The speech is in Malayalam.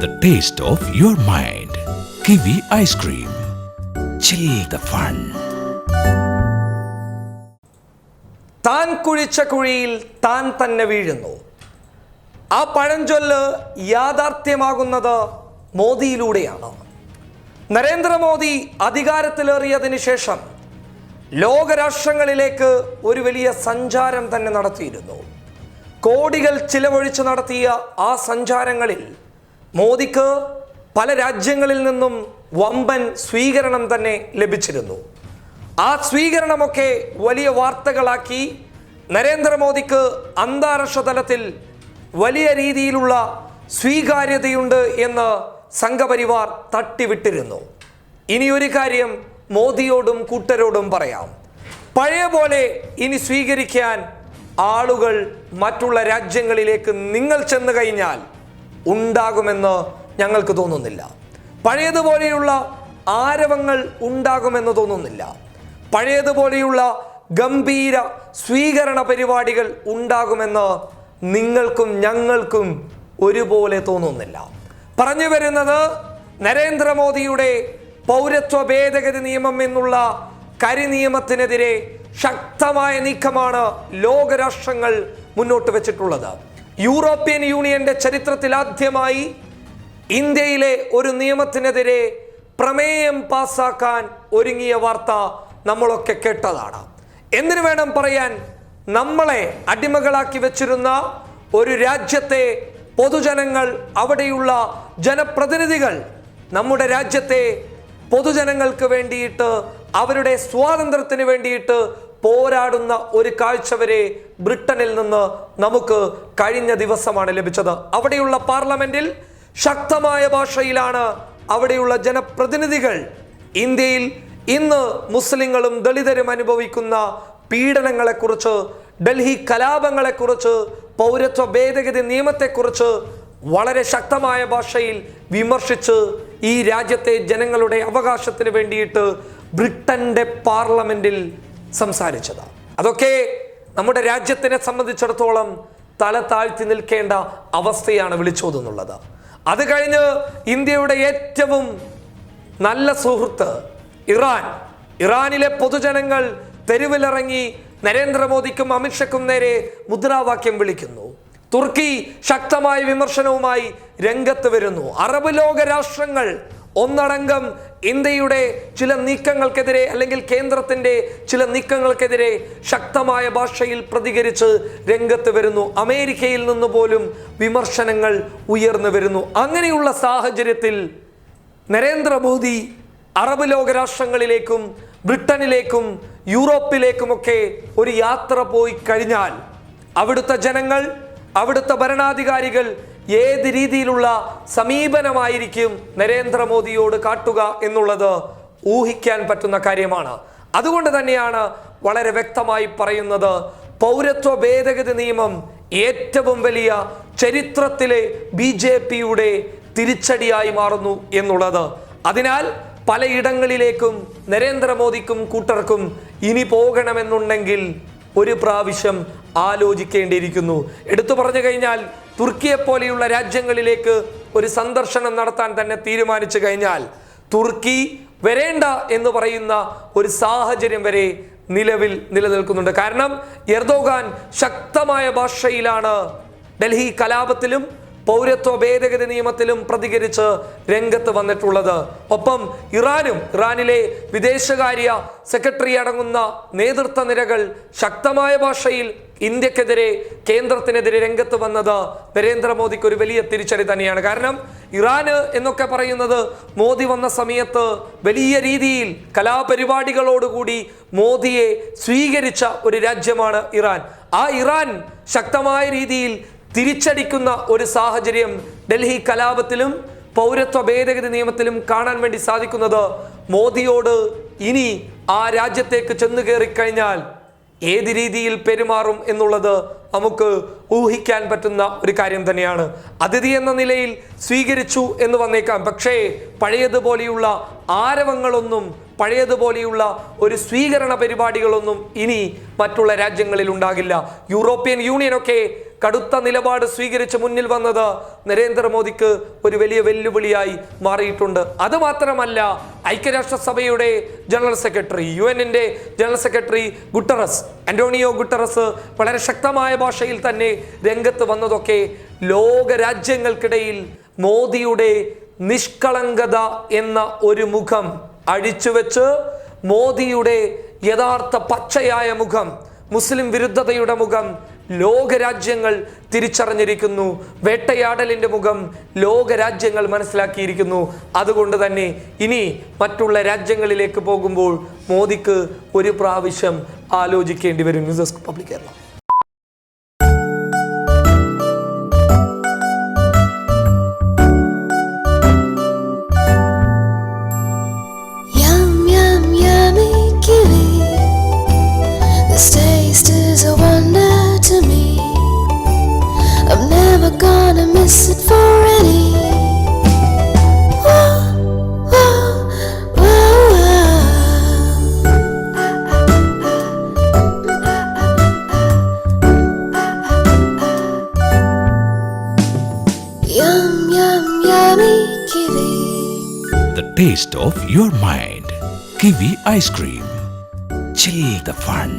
the taste of your mind. Kiwi ice cream. Chill the fun. താൻ കുഴിച്ച കുഴിയിൽ താൻ തന്നെ വീഴുന്നു. ആ പഴഞ്ചൊല്ല് യാഥാർത്ഥ്യമാകുന്നത് മോദിയിലൂടെയാണ്. നരേന്ദ്രമോദി അധികാരത്തിലേറിയതിനു ശേഷം ലോകരാഷ്ട്രങ്ങളിലേക്ക് ഒരു വലിയ സഞ്ചാരം തന്നെ നടത്തിയിരുന്നു. കോടികൾ ചിലവഴിച്ച് നടത്തിയ ആ സഞ്ചാരങ്ങളിൽ മോദിക്ക് പല രാജ്യങ്ങളിൽ നിന്നും വമ്പൻ സ്വീകരണം തന്നെ ലഭിച്ചിരുന്നു. ആ സ്വീകരണമൊക്കെ വലിയ വാർത്തകളാക്കി നരേന്ദ്രമോദിക്ക് അന്താരാഷ്ട്ര തലത്തിൽ വലിയ രീതിയിലുള്ള സ്വീകാര്യതയുണ്ട് എന്ന് സംഘപരിവാർ തട്ടിവിട്ടിരുന്നു. ഇനിയൊരു കാര്യം മോദിയോടും കൂട്ടരോടും പറയാം. പഴയ പോലെ ഇനി സ്വീകരിക്കാൻ ആളുകൾ മറ്റുള്ള രാജ്യങ്ങളിലേക്ക് നിങ്ങൾ ചെന്ന് കഴിഞ്ഞാൽ ഉണ്ടാകുമെന്ന് ഞങ്ങൾക്ക് തോന്നുന്നില്ല. പഴയതുപോലെയുള്ള ആരവങ്ങൾ ഉണ്ടാകുമെന്ന് തോന്നുന്നില്ല. പഴയതുപോലെയുള്ള ഗംഭീര സ്വീകരണ പരിപാടികൾ ഉണ്ടാകുമെന്ന് നിങ്ങൾക്കും ഞങ്ങൾക്കും ഒരുപോലെ തോന്നുന്നില്ല. പറഞ്ഞു വരുന്നത് നരേന്ദ്രമോദിയുടെ പൗരത്വ ഭേദഗതി നിയമം എന്നുള്ള കരിനിയമത്തിനെതിരെ ശക്തമായ നീക്കമാണ് ലോകരാഷ്ട്രങ്ങൾ മുന്നോട്ട് വെച്ചിട്ടുള്ളത്. യൂറോപ്യൻ യൂണിയന്റെ ചരിത്രത്തിൽ ആദ്യമായി ഇന്ത്യയിലെ ഒരു നിയമത്തിനെതിരെ പ്രമേയം പാസാക്കാൻ ഒരുങ്ങിയ വാർത്ത നമ്മളൊക്കെ കേട്ടതാണ്. എന്തിനു വേണം പറയാൻ, നമ്മളെ അടിമകളാക്കി വെച്ചിരുന്ന ഒരു രാജ്യത്തെ പൊതുജനങ്ങൾ, അവിടെയുള്ള ജനപ്രതിനിധികൾ നമ്മുടെ രാജ്യത്തെ പൊതുജനങ്ങൾക്ക് വേണ്ടിയിട്ട്, അവരുടെ സ്വാതന്ത്ര്യത്തിന് വേണ്ടിയിട്ട് പോരാടുന്ന ഒരു കാഴ്ച വരെ ബ്രിട്ടനിൽ നിന്ന് നമുക്ക് കഴിഞ്ഞ ദിവസമാണ് ലഭിച്ചത്. അവിടെയുള്ള പാർലമെന്റിൽ ശക്തമായ ഭാഷയിലാണ് അവിടെയുള്ള ജനപ്രതിനിധികൾ ഇന്ത്യയിൽ ഇന്ന് മുസ്ലിങ്ങളും ദളിതരും അനുഭവിക്കുന്ന പീഡനങ്ങളെക്കുറിച്ച്, ഡൽഹി കലാപങ്ങളെക്കുറിച്ച്, പൗരത്വ ഭേദഗതി നിയമത്തെക്കുറിച്ച് വളരെ ശക്തമായ ഭാഷയിൽ വിമർശിച്ച് ഈ രാജ്യത്തെ ജനങ്ങളുടെ അവകാശത്തിന് വേണ്ടിയിട്ട് ബ്രിട്ടന്റെ പാർലമെന്റിൽ സംസാരിച്ചത്. അതൊക്കെ നമ്മുടെ രാജ്യത്തിനെ സംബന്ധിച്ചിടത്തോളം തല താഴ്ത്തി നിൽക്കേണ്ട അവസ്ഥയാണ് വിളിച്ചോതുന്നുള്ളത്. അത് കഴിഞ്ഞ് ഇന്ത്യയുടെ ഏറ്റവും നല്ല സുഹൃത്ത് ഇറാനിലെ പൊതുജനങ്ങൾ തെരുവിലിറങ്ങി നരേന്ദ്രമോദിക്കും അമിത്ഷയ്ക്കും നേരെ മുദ്രാവാക്യം വിളിക്കുന്നു. തുർക്കി ശക്തമായ വിമർശനവുമായി രംഗത്ത് വരുന്നു. അറബ് ലോക രാഷ്ട്രങ്ങൾ ഒന്നടങ്കം ഇന്ത്യയുടെ ചില നീക്കങ്ങൾക്കെതിരെ, അല്ലെങ്കിൽ കേന്ദ്രത്തിന്റെ ചില നീക്കങ്ങൾക്കെതിരെ ശക്തമായ ഭാഷയിൽ പ്രതികരിച്ച് രംഗത്ത് വരുന്നു. അമേരിക്കയിൽ നിന്ന് പോലും വിമർശനങ്ങൾ ഉയർന്നു വരുന്നു. അങ്ങനെയുള്ള സാഹചര്യത്തിൽ നരേന്ദ്രമോദി അറബ് ലോക രാഷ്ട്രങ്ങളിലേക്കും ബ്രിട്ടനിലേക്കും യൂറോപ്പിലേക്കുമൊക്കെ ഒരു യാത്ര പോയി കഴിഞ്ഞാൽ അവിടുത്തെ ജനങ്ങൾ, അവിടുത്തെ ഭരണാധികാരികൾ ഏത് രീതിയിലുള്ള സമീപനമായിരിക്കും നരേന്ദ്രമോദിയോട് കാട്ടുക എന്നുള്ളത് ഊഹിക്കാൻ പറ്റുന്ന കാര്യമാണ്. അതുകൊണ്ട് തന്നെയാണ് വളരെ വ്യക്തമായി പറയുന്നത്, പൗരത്വ ഭേദഗതി നിയമം ഏറ്റവും വലിയ ചരിത്രത്തിലെ BJPയുടെ തിരിച്ചടിയായി മാറുന്നു എന്നുള്ളത്. അതിനാൽ പലയിടങ്ങളിലേക്കും നരേന്ദ്രമോദിക്കും കൂട്ടർക്കും ഇനി പോകണമെന്നുണ്ടെങ്കിൽ ഒരു പ്രാവശ്യം ആലോചിക്കേണ്ടിയിരിക്കുന്നു. എടുത്തു പറഞ്ഞു കഴിഞ്ഞാൽ തുർക്കിയെ പോലെയുള്ള രാജ്യങ്ങളിലേക്ക് ഒരു സന്ദർശനം നടത്താൻ തന്നെ തീരുമാനിച്ചു കഴിഞ്ഞാൽ തുർക്കി വരേണ്ട എന്ന് പറയുന്ന ഒരു സാഹചര്യം വരെ നിലവിൽ നിലനിൽക്കുന്നുണ്ട്. കാരണം എർദോഗാൻ ശക്തമായ ഭാഷയിലാണ് ഡൽഹി കലാപത്തിലും പൗരത്വ ഭേദഗതി നിയമത്തിലും പ്രതികരിച്ച് രംഗത്ത് വന്നിട്ടുള്ളത്. ഒപ്പം ഇറാനിലെ വിദേശകാര്യ സെക്രട്ടറി അടങ്ങുന്ന നേതൃത്വ നിരകൾ ശക്തമായ ഭാഷയിൽ ഇന്ത്യക്കെതിരെ, കേന്ദ്രത്തിനെതിരെ രംഗത്ത് വന്നത് നരേന്ദ്രമോദിക്ക് ഒരു വലിയ തിരിച്ചടി തന്നെയാണ്. കാരണം ഇറാന് എന്നൊക്കെ പറയുന്നത് മോദി വന്ന സമയത്ത് വലിയ രീതിയിൽ കലാപരിപാടികളോടുകൂടി മോദിയെ സ്വീകരിച്ച ഒരു രാജ്യമാണ് ഇറാൻ. ആ ഇറാൻ ശക്തമായ രീതിയിൽ തിരിച്ചടിക്കുന്ന ഒരു സാഹചര്യം ഡൽഹി കലാപത്തിലും പൗരത്വ ഭേദഗതി നിയമത്തിലും കാണാൻ വേണ്ടി സാധിക്കുന്നത് മോദിയോട് ഇനി ആ രാജ്യത്തേക്ക് ചെന്നു കയറിക്കഴിഞ്ഞാൽ ഏത് രീതിയിൽ പെരുമാറും എന്നുള്ളത് നമുക്ക് ഊഹിക്കാൻ പറ്റുന്ന ഒരു കാര്യം തന്നെയാണ്. അതിഥി എന്ന നിലയിൽ സ്വീകരിച്ചു എന്ന് വന്നേക്കാം, പക്ഷേ പഴയതുപോലെയുള്ള ആരവങ്ങളൊന്നും, പഴയതുപോലെയുള്ള ഒരു സ്വീകരണ പരിപാടികളൊന്നും ഇനി മറ്റുള്ള രാജ്യങ്ങളിൽ ഉണ്ടാകില്ല. യൂറോപ്യൻ യൂണിയനൊക്കെ കടുത്ത നിലപാട് സ്വീകരിച്ച് മുന്നിൽ വന്നത് നരേന്ദ്രമോദിക്ക് ഒരു വലിയ വെല്ലുവിളിയായി മാറിയിട്ടുണ്ട്. അതുമാത്രമല്ല, ഐക്യരാഷ്ട്രസഭയുടെ ജനറൽ സെക്രട്ടറി, UN-ന്റെ ജനറൽ സെക്രട്ടറി അന്റോണിയോ ഗുട്ടറസ് വളരെ ശക്തമായ ഭാഷയിൽ തന്നെ രംഗത്ത് വന്നതൊക്കെ ലോക രാജ്യങ്ങൾക്കിടയിൽ മോദിയുടെ നിഷ്കളങ്കത എന്ന ഒരു മുഖം അഴിച്ചുവെച്ച് മോദിയുടെ യഥാർത്ഥ പച്ചയായ മുഖം, മുസ്ലിം വിരുദ്ധതയുടെ മുഖം ലോകരാജ്യങ്ങൾ തിരിച്ചറിഞ്ഞിരിക്കുന്നു. വേട്ടയാടലിൻ്റെ മുഖം ലോകരാജ്യങ്ങൾ മനസ്സിലാക്കിയിരിക്കുന്നു. അതുകൊണ്ട് തന്നെ ഇനി മറ്റുള്ള രാജ്യങ്ങളിലേക്ക് പോകുമ്പോൾ മോദിക്ക് ഒരു പ്രാവശ്യം ആലോചിക്കേണ്ടി വരും. News desk public Kerala. Gonna miss it for any. Whoa, whoa, whoa, Yum, yum, yummy kiwi. The taste of your mind. Kiwi ice cream. Chill the fun.